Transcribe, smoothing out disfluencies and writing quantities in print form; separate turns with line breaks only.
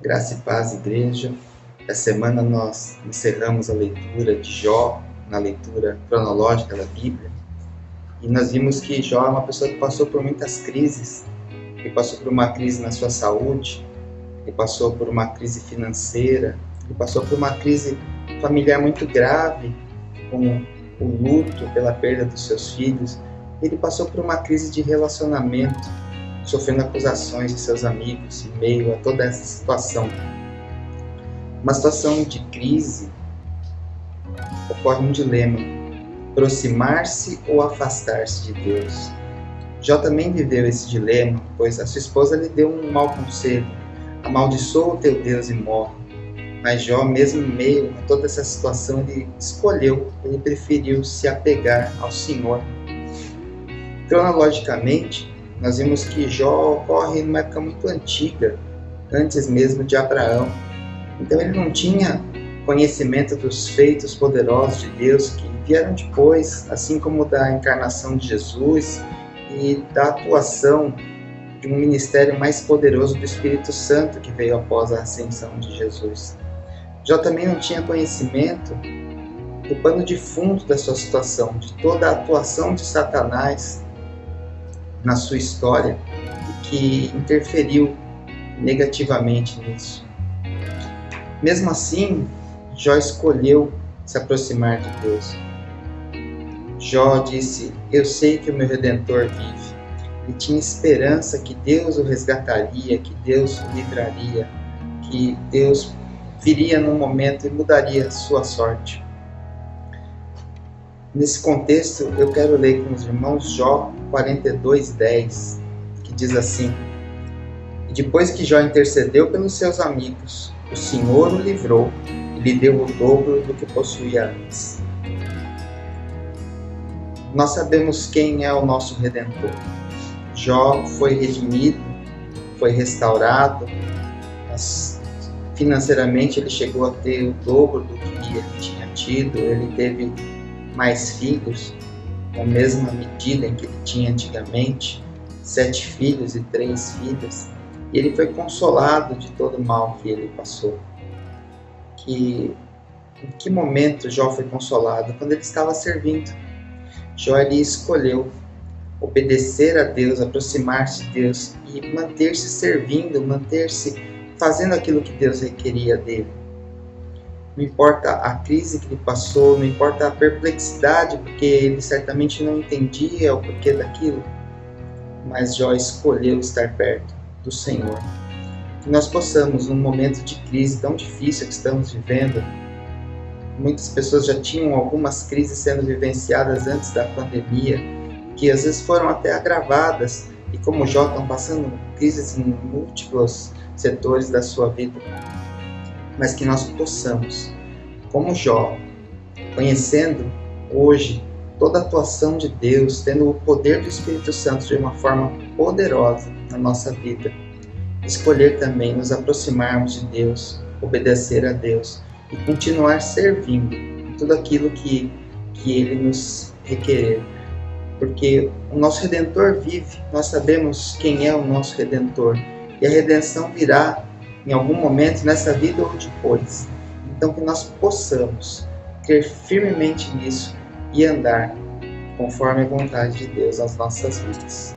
Graça e paz, igreja. Essa semana nós encerramos a leitura de Jó, na leitura cronológica da Bíblia, e nós vimos que Jó é uma pessoa que passou por muitas crises. Ele passou por uma crise na sua saúde, ele passou por uma crise financeira, ele passou por uma crise familiar muito grave, com o luto pela perda dos seus filhos. Ele passou por uma crise de relacionamento, sofrendo acusações de seus amigos em meio a toda essa situação. Uma situação de crise, ocorre um dilema: aproximar-se ou afastar-se de Deus. Jó também viveu esse dilema, pois a sua esposa lhe deu um mau conselho: amaldiçoa o teu Deus e morre. Mas Jó, mesmo em meio a toda essa situação, ele preferiu se apegar ao Senhor. Cronologicamente, nós vimos que Jó ocorre numa época muito antiga, antes mesmo de Abraão. Então ele não tinha conhecimento dos feitos poderosos de Deus que vieram depois, assim como da encarnação de Jesus e da atuação de um ministério mais poderoso do Espírito Santo que veio após a ascensão de Jesus. Jó também não tinha conhecimento do pano de fundo da sua situação, de toda a atuação de Satanás na sua história e que interferiu negativamente nisso. Mesmo assim, Jó escolheu se aproximar de Deus. Jó disse: eu sei que o meu Redentor vive. Ele tinha esperança que Deus o resgataria, que Deus o livraria, que Deus viria num momento e mudaria a sua sorte. Nesse contexto, eu quero ler com os irmãos Jó 42:10, que diz assim: e depois que Jó intercedeu pelos seus amigos, o Senhor o livrou e lhe deu o dobro do que possuía antes. Nós sabemos quem é o nosso Redentor. Jó foi redimido, foi restaurado, mas financeiramente ele chegou a ter o dobro do que ele tinha tido. Ele teve mais filhos, na mesma medida em que ele tinha antigamente, 7 filhos e 3 filhas. E ele foi consolado de todo o mal que ele passou. Em que momento Jó foi consolado? Quando ele estava servindo. Jó ele escolheu obedecer a Deus, aproximar-se de Deus e manter-se servindo, manter-se fazendo aquilo que Deus requeria dele. Não importa a crise que ele passou, não importa a perplexidade, porque ele certamente não entendia o porquê daquilo, mas Jó escolheu estar perto do Senhor. Que nós possamos, num momento de crise tão difícil que estamos vivendo, muitas pessoas já tinham algumas crises sendo vivenciadas antes da pandemia, que às vezes foram até agravadas, e como Jó estão passando crises em múltiplos setores da sua vida, mas que nós possamos, como Jó, conhecendo hoje toda a atuação de Deus, tendo o poder do Espírito Santo de uma forma poderosa na nossa vida, escolher também nos aproximarmos de Deus, obedecer a Deus e continuar servindo em tudo aquilo que Ele nos requerer. Porque o nosso Redentor vive, nós sabemos quem é o nosso Redentor, e a redenção virá em algum momento nessa vida ou depois. Então que nós possamos crer firmemente nisso e andar conforme a vontade de Deus nas nossas vidas.